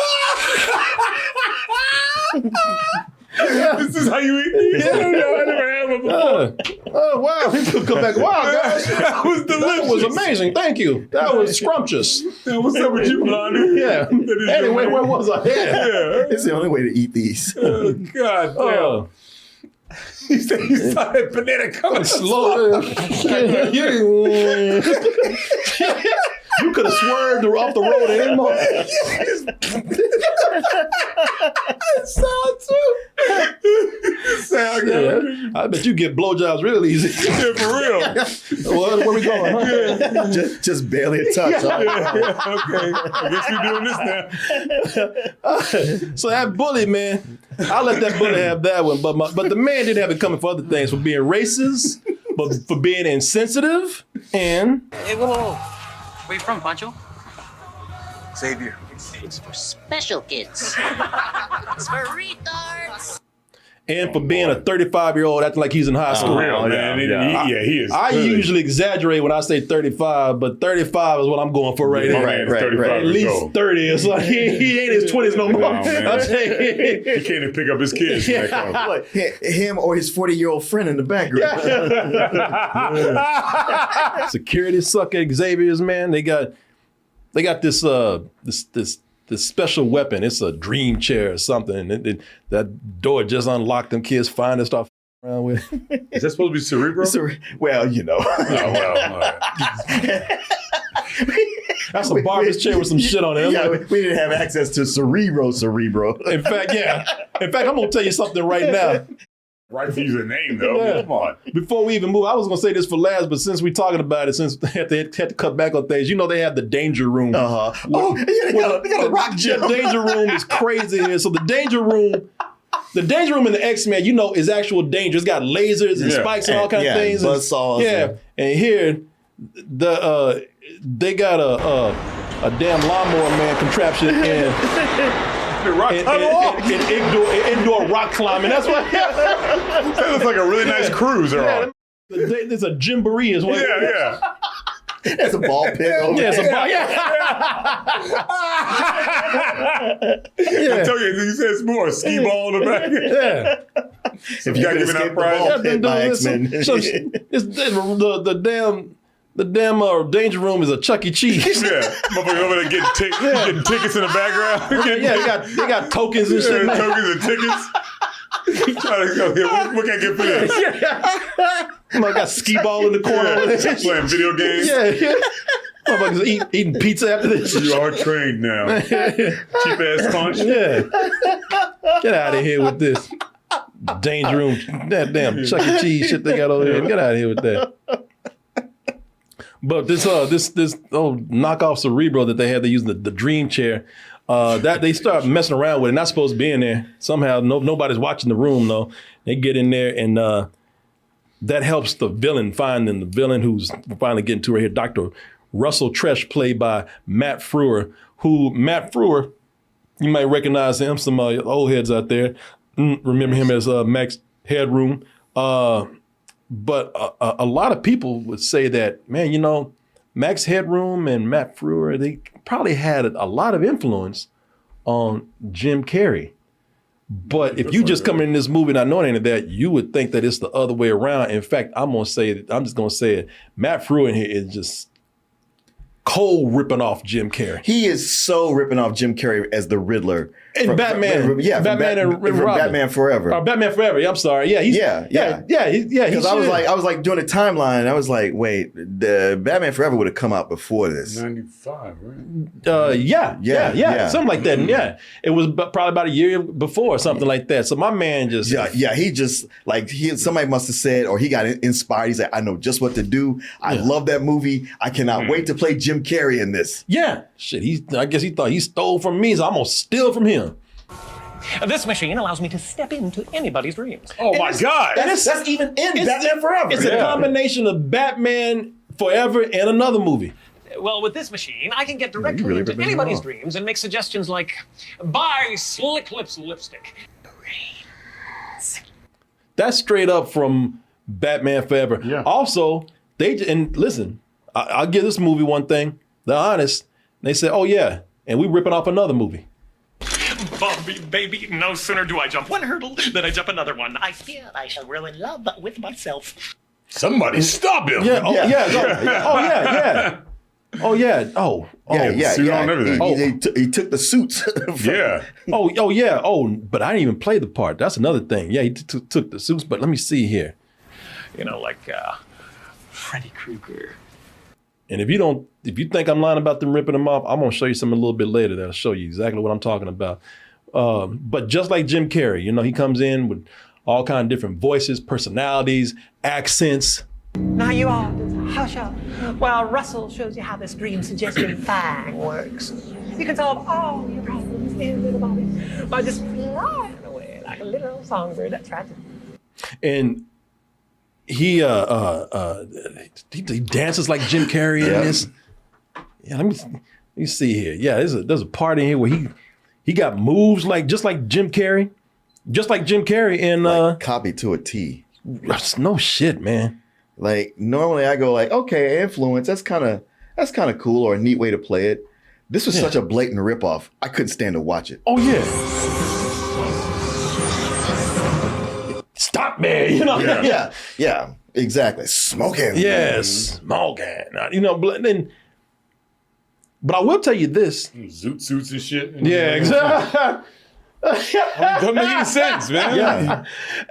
This is how you eat these? I never had one before. Oh, wow. He could come back. Wow, guys. That was delicious. That was amazing. Thank you. That was scrumptious. What's up with you, Blondie? Yeah. Anyway, where was I? Yeah. It's the only way to eat these. Oh, God damn. He said he saw that banana coming slow. You could have swerved off the road anymore. Sound good. I bet you get blowjobs real easy. Yeah, for real. Well, where we going? Huh? Just barely a touch. Okay, I guess we're doing this now. So that bully, man, I'll let that bully have that one. But the man did have it coming for other things, for being racist, but for being insensitive, and Hey, whoa. Where you from, Pancho? Xavier. It's for special kids. It's for retards. And for being a 35-year-old acting like he's in high school. Real, man. He is. I usually exaggerate when I say 35, but 35 is what I'm going for right here. Right. At least 30. It's like he ain't in his 20s no more. No, he can't even pick up his kids. Like, him or his 40-year-old friend in the background. Security sucker Xavier's, man. They got this special weapon. It's a dream chair or something. That door just unlocked. Them kids find and start around with. Is that supposed to be Cerebro? Well, you know. Oh, well, all right. That's a barber's chair with some shit on it. Yeah, we didn't have access to Cerebro. In fact, I'm going to tell you something right now. Right to use a name, though. Yeah. Come on. Before we even move, I was going to say this for last, but since we're talking about it, since they had to cut back on things, they have the danger room. Uh-huh. They got a rock gym. The danger room is crazy here. So the danger room in the X-Men, is actual danger. It's got lasers and spikes and all kinds of things. Buzzsaws. Yeah. And here, they got a damn lawnmower man contraption and indoor rock climbing. That's what. That looks like a really nice cruise they're on. There's a jamboree as well. Yeah. There's a ball pit over there. It's a ball. I tell you said more. Ski ball in the back. Yeah. If you got giving out prize. The damn danger room is a Chuck E. Cheese. Yeah, motherfuckers over there getting tickets in the background. They got tokens and shit. Tokens and tickets. Trying to go here. What can I get for this? I got skee ball in the corner. Playing video games. Yeah. Motherfuckers eating pizza after this. You are trained now. Cheap ass punch. Yeah. Get out of here with this danger room. That damn Chuck E. Cheese shit they got over here. Get out of here with that. But this knockoff Cerebro that they had, they using the dream chair, that they start messing around with it. Not supposed to be in there. Somehow nobody's watching the room though. They get in there and that helps the villain find them. The villain who's we're finally getting to right here, Dr. Russell Tresh, played by Matt Frewer. You might recognize him. Some old heads out there remember him as Max Headroom. But a lot of people would say that, man, Max Headroom and Matt Frewer, they probably had a lot of influence on Jim Carrey. But if you just come in this movie not knowing any of that, you would think that it's the other way around. In fact, I'm just going to say it. Matt Frewer in here is just cold ripping off Jim Carrey. He is so ripping off Jim Carrey as the Riddler. And Batman. Batman and Batman Forever. Batman Forever. I'm sorry. Yeah. Yeah. Because I was like doing a timeline. I was like, wait, the Batman Forever would have come out before this. 95, right? Yeah. Something like that. Yeah. It was probably about a year before or something like that. So my man just. He just like somebody must have said, or he got inspired. He's like, I know just what to do. I love that movie. I cannot wait to play Jim Carrey in this. Yeah. Shit. I guess he thought he stole from me, so I'm gonna steal from him. This machine allows me to step into anybody's dreams. Oh my God. That's even in Batman Forever. It's a combination of Batman Forever and another movie. Well, with this machine, I can get directly into anybody's dreams and make suggestions like, buy Slick Lips lipstick. That's straight up from Batman Forever. Yeah. Also, listen, I'll give this movie one thing. They're honest. They said, oh yeah, and we ripping off another movie. Bobby, baby, no sooner do I jump one hurdle than I jump another one. I feel I shall ruin love with myself. Somebody stop him. Yeah. Suit on everything. He took the suits. But I didn't even play the part. That's another thing. Yeah, he took the suits, but let me see here. Like Freddy Krueger. And if you think I'm lying about them ripping them off, I'm gonna show you something a little bit later that'll show you exactly what I'm talking about. But just like Jim Carrey, he comes in with all kind of different voices, personalities, accents. Now you all just hush up while Russell shows you how this dream suggestion thing works. You can solve all your problems in little body by just flying away like a little songbird. That's right. And he dances like Jim Carrey in this. Yeah, let me see here. Yeah, there's a part in here where he got moves just like Jim Carrey, and copy to a T. No shit, man. Like normally I go like, okay, influence. That's kind of cool or a neat way to play it. This was such a blatant ripoff. I couldn't stand to watch it. Oh yeah. Stop me, Yeah, exactly. Smoking. Yes, smoking. But I will tell you this. Zoot suits and shit. Yeah, exactly. Doesn't make any sense, man. Yeah.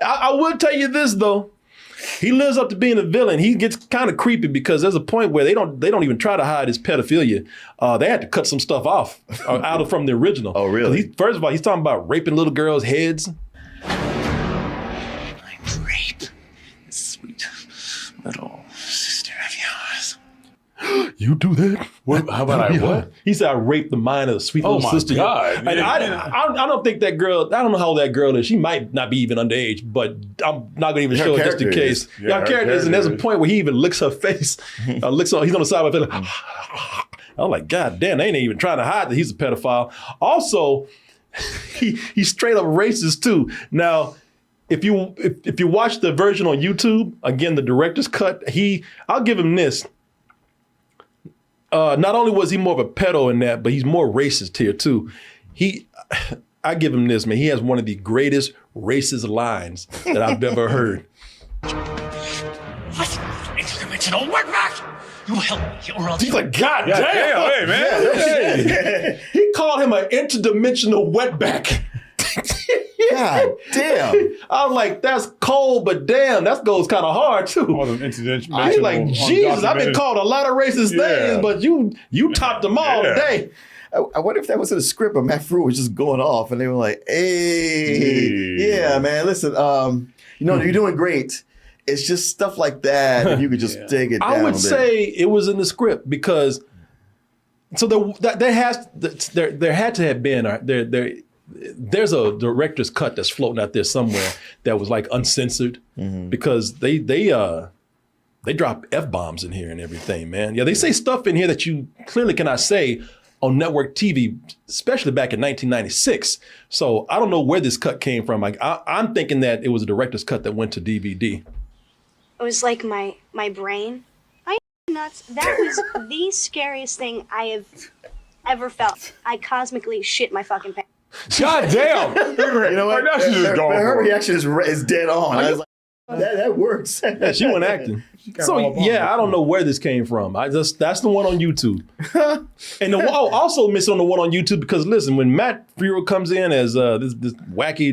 I will tell you this though. He lives up to being a villain. He gets kind of creepy because there's a point where they don't even try to hide his pedophilia. They had to cut some stuff off from the original. Oh, really? First of all, he's talking about raping little girls' heads. Rape this sweet little sister of yours. You do that? What? How about I what? He said I raped the mind of the sweet little sister. Oh my God! And I don't think that girl. I don't know how old that girl is. She might not be even underage, but I'm not going to even show it just in case. Her character is, and there's a point where he even licks her face. He's on the side of her face. I'm like, God damn, they ain't even trying to hide that he's a pedophile. Also, he's straight up racist too. Now, if you watch the version on YouTube, again the director's cut, I'll give him this. Not only was he more of a pedo in that, but he's more racist here too. I give him this, man. He has one of the greatest racist lines that I've ever heard. Interdimensional wetback! You help me, or else. He's like, God damn, hey man. Hey. He called him an interdimensional wetback. God damn. I was like, that's cold, but damn, that goes kind of hard too. All them interdimensional. I was like, Jesus, I've been called a lot of racist things, but you topped them all today. I wonder if that was in the script, but Matt Fruit was just going off, and they were like, "Hey, yeah, man, listen, you're doing great. It's just stuff like that, and you could just take it down." I would say it was in the script because there had to have been there's a director's cut that's floating out there somewhere that was like uncensored because they drop F-bombs in here and everything, man. Yeah, they say stuff in here that you clearly cannot say on network TV, especially back in 1996. So I don't know where this cut came from. I'm thinking that it was a director's cut that went to DVD. It was like my brain. I nuts. That was the scariest thing I have ever felt. I cosmically shit my fucking pants. God damn! You know what? Now she's just going her for it. reaction is dead on. I was like, That works. Yeah, she went acting. So yeah, I don't know where this came from. That's the one on YouTube. And also miss on the one on YouTube because listen, when Matt Fuhrer comes in as this wacky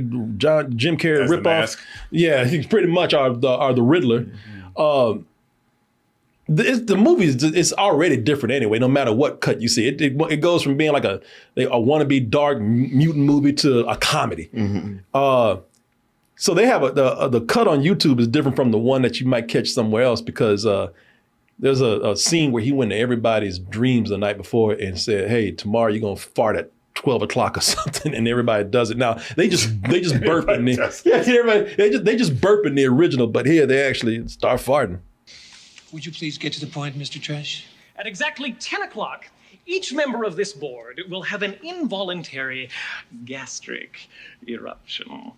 Jim Carrey ripoff, yeah, he pretty much are the Riddler. The movie it's already different anyway. No matter what cut you see, it goes from being like a wannabe dark mutant movie to a comedy. So they have the cut on YouTube is different from the one that you might catch somewhere else because there's a scene where he went to everybody's dreams the night before and said, "Hey, tomorrow you're gonna fart at 12 o'clock or something," and everybody does it. Now they just burp in the they just burp in the original, but here they actually start farting. Would you please get to the point, Mr. Trash? At exactly 10 o'clock, each member of this board will have an involuntary gastric eruption.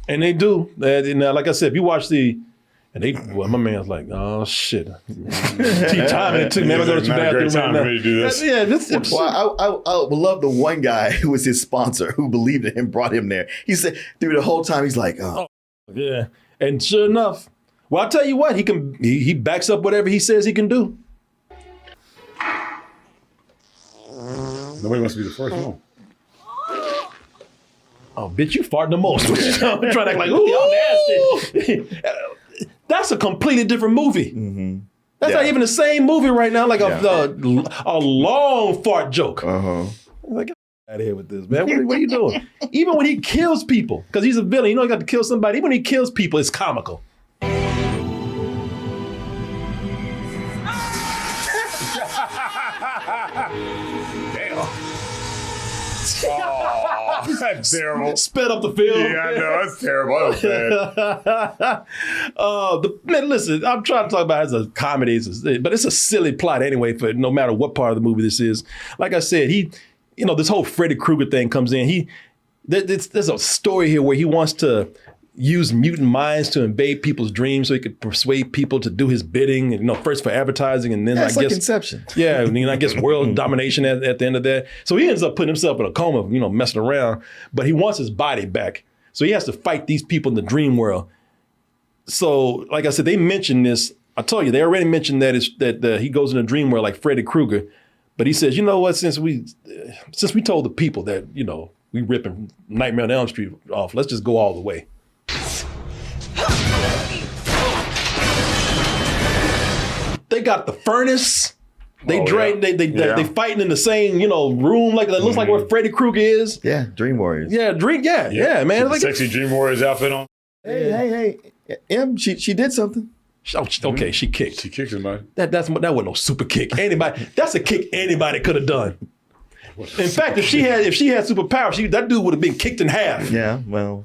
And they do. Now, like I said, if you watch my man's like, oh shit. He timing it too. Man, I go to the bathroom right now. Do this. Yeah, I would love the one guy who was his sponsor who believed in him, brought him there. He said through the whole time, he's like, oh. Yeah. And sure enough, well, I'll tell you what, he backs up whatever he says he can do. Nobody wants to be the first one. Oh, bitch, you farting the most. I'm trying to act like, ooh, y'all nasty. That's a completely different movie. That's not even the same movie right now, like a long fart joke. Like, get out of here with this, man. What are you doing? Even when he kills people, because he's a villain, you know he got to kill somebody. Even when he kills people, it's comical. Oh, that's terrible. Sped up the film. Yeah, I know. That's terrible. That was bad. Man, listen, I'm trying to talk about it as a comedy, but it's a silly plot anyway for no matter what part of the movie this is. Like I said, this whole Freddy Krueger thing comes in. There's a story here where he wants to use mutant minds to invade people's dreams so he could persuade people to do his bidding, first for advertising and then I guess like Inception. Yeah, and then I guess world domination at the end of that. So he ends up putting himself in a coma, messing around, but he wants his body back. So he has to fight these people in the dream world. So like I said, they mentioned this. I told you, they already mentioned that he goes in a dream world like Freddy Krueger, but he says, you know what, since we told the people that, we ripping Nightmare on Elm Street off, let's just go all the way. They got the furnace. They they fighting in the same room like it looks like where Freddy Krueger is. Yeah, Dream Warriors. Yeah, man. Like sexy Dream Warriors outfit on. Hey, M, she did something. Okay, she kicked. She kicked somebody. That wasn't no super kick. That's a kick anybody could have done. In fact, if she had superpowers, that dude would have been kicked in half. Yeah, well.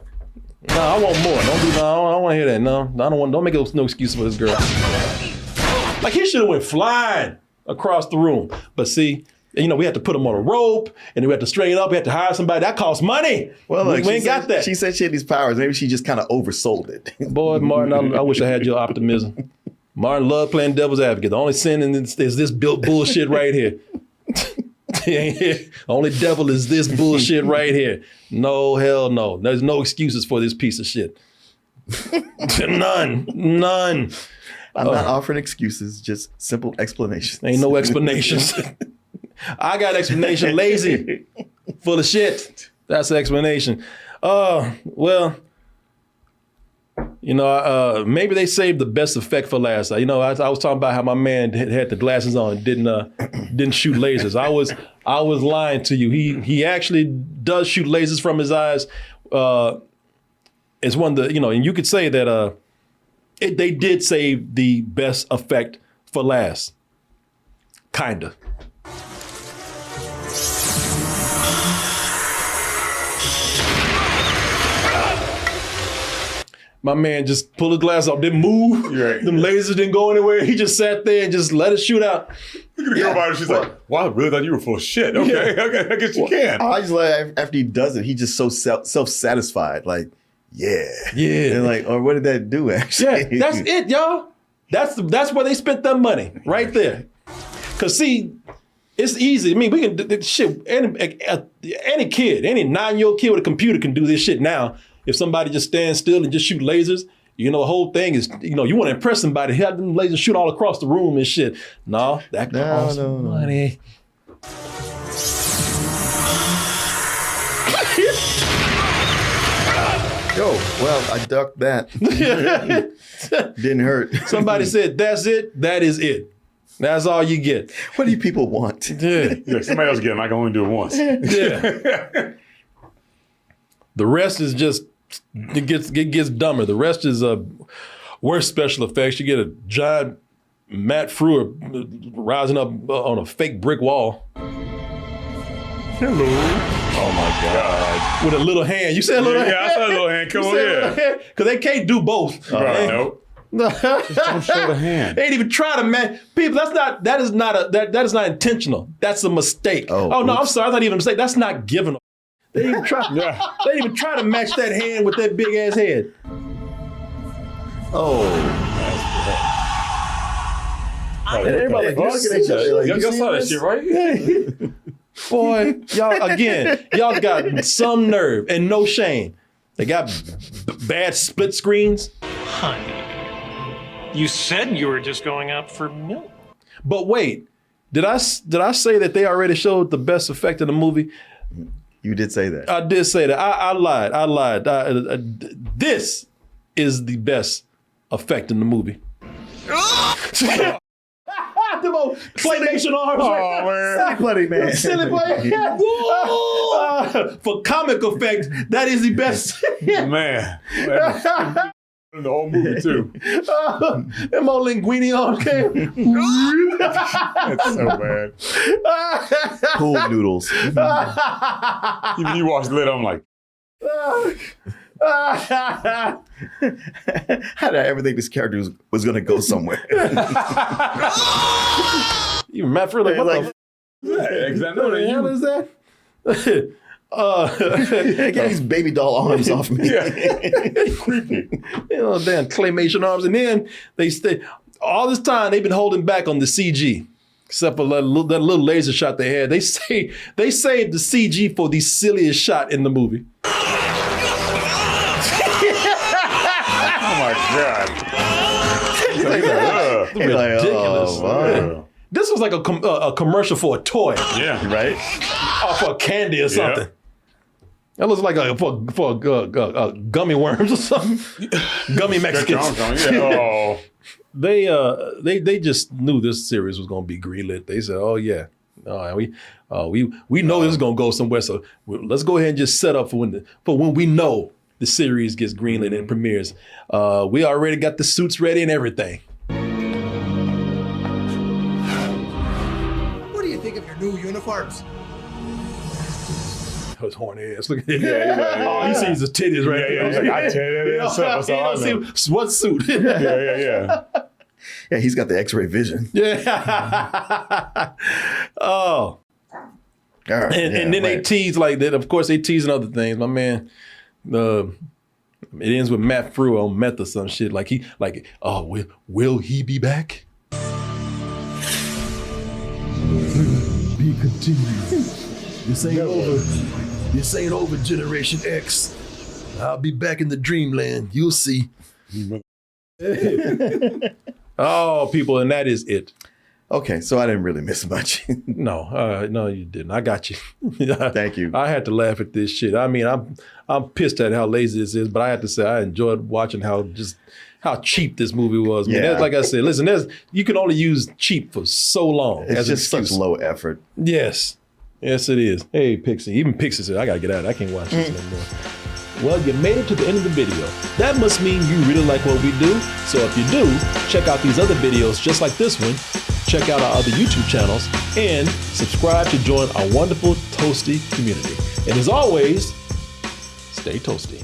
No, I want more. I don't want to hear that. No, don't make no excuse for this girl. Like he should have went flying across the room. But see, we had to put him on a rope and then we had to straighten up. We had to hire somebody. That costs money. Well, we ain't got that. She said she had these powers. Maybe she just kind of oversold it. Boy, Martin, I wish I had your optimism. Martin loved playing devil's advocate. The only sin is this bullshit right here. Only devil is this bullshit right here. No, hell no. There's no excuses for this piece of shit. None. I'm not offering excuses, just simple explanations. Ain't no explanations. I got explanation. Lazy. Full of shit. That's the explanation. Well, maybe they saved the best effect for last. I was talking about how my man had the glasses on and didn't shoot lasers. I was lying to you. He actually does shoot lasers from his eyes. It's one of the, and you could say that they did save the best effect for last. Kinda. My man just pulled his glass off, didn't move. Right. Them lasers didn't go anywhere. He just sat there and just let it shoot out. Look at the girl about it. She's like, wow, I really thought you were full of shit. Okay, I guess you can. I just like after he does it, he's just so self-satisfied. Like, yeah. And like, or what did that do actually? Yeah, that's it, y'all. That's where they spent their money, right there. Cause see, it's easy. I mean, we can shit. Any kid, any 9-year-old kid with a computer can do this shit now. If somebody just stands still and just shoot lasers, You know, the whole thing is, you know, you want to impress somebody, have them lasers shoot all across the room and shit. No, that costs money. Yo, well, I ducked that. Didn't hurt. Somebody said, that's it, that is it. That's all you get. What do you people want? Yeah. Somebody else get them. I can only do it once. Yeah. The rest is just, it gets dumber. The rest is worse special effects. You get a giant Matt Frewer rising up on a fake brick wall. Hello. Oh my God. With a little hand. You said a little hand? Yeah, I said a little hand. Come on, yeah. Because they can't do both. Nope. Just don't show the hand. They ain't even try to match. People, that is not intentional. That's a mistake. Oh no, I'm sorry, that's not even a mistake. That's not given. They didn't even try. They didn't even try to match that hand with that big ass head. Oh. And everybody like, looking at each other. Y'all saw that shit, right? Boy, y'all got some nerve and no shame. They got bad split screens. Honey, you said you were just going out for milk. But wait, did I say that they already showed the best effect in the movie? You did say that. I did say that. I lied. This is the best effect in the movie. The most claymation arms. Oh, man. Silly putty, man. Silly putty. For comic effect, that is the best. Man. In the whole movie, too. Them old linguini arms came. That's so bad. Pool noodles. Even you watch Lit, I'm like. How did I ever think this character was going to go somewhere? Even Matt Frewer, what the exactly. What the hell is that? Get these baby doll arms off me. Yeah. Creepy. You know, damn claymation arms. And then they stay all this time they've been holding back on the CG. Except for that little laser shot they had. They saved the CG for the silliest shot in the movie. Oh my God. Ridiculous. Wow. This was like a commercial for a toy. Yeah. Right? Or for candy or something. Yeah. That looks like for gummy worms or something. Gummy Mexicans. Yeah. Oh. They just knew this series was going to be greenlit. They said, "Oh yeah, we know this is going to go somewhere. So let's go ahead and just set up for when we know the series gets greenlit and premieres. We already got the suits ready and everything." What do you think of your new uniforms? Those horny ass. Look at him. Yeah. Oh, he sees his titties right there. He's like, I tell you that. That's all I know. See what suit. Yeah. Yeah, he's got the X-ray vision. Yeah. Oh. Right, and then they tease like that. Of course, they teasing other things. My man, it ends with Matt Frewer on meth or some shit. Will he be back? Be continued. This ain't over. This ain't over, Generation X. I'll be back in the dreamland. You'll see. Oh, people, and that is it. Okay, so I didn't really miss much. No, you didn't. I got you. Thank you. I had to laugh at this shit. I mean, I'm pissed at how lazy this is, but I have to say I enjoyed watching how cheap this movie was. Man, like I said, listen, you can only use cheap for so long. It's just such low effort. Yes, it is. Hey, Pixie. Even Pixie said, I gotta get out. I can't watch this anymore. Well, you made it to the end of the video. That must mean you really like what we do. So if you do, check out these other videos just like this one. Check out our other YouTube channels and subscribe to join our wonderful Toasty community. And as always, stay toasty.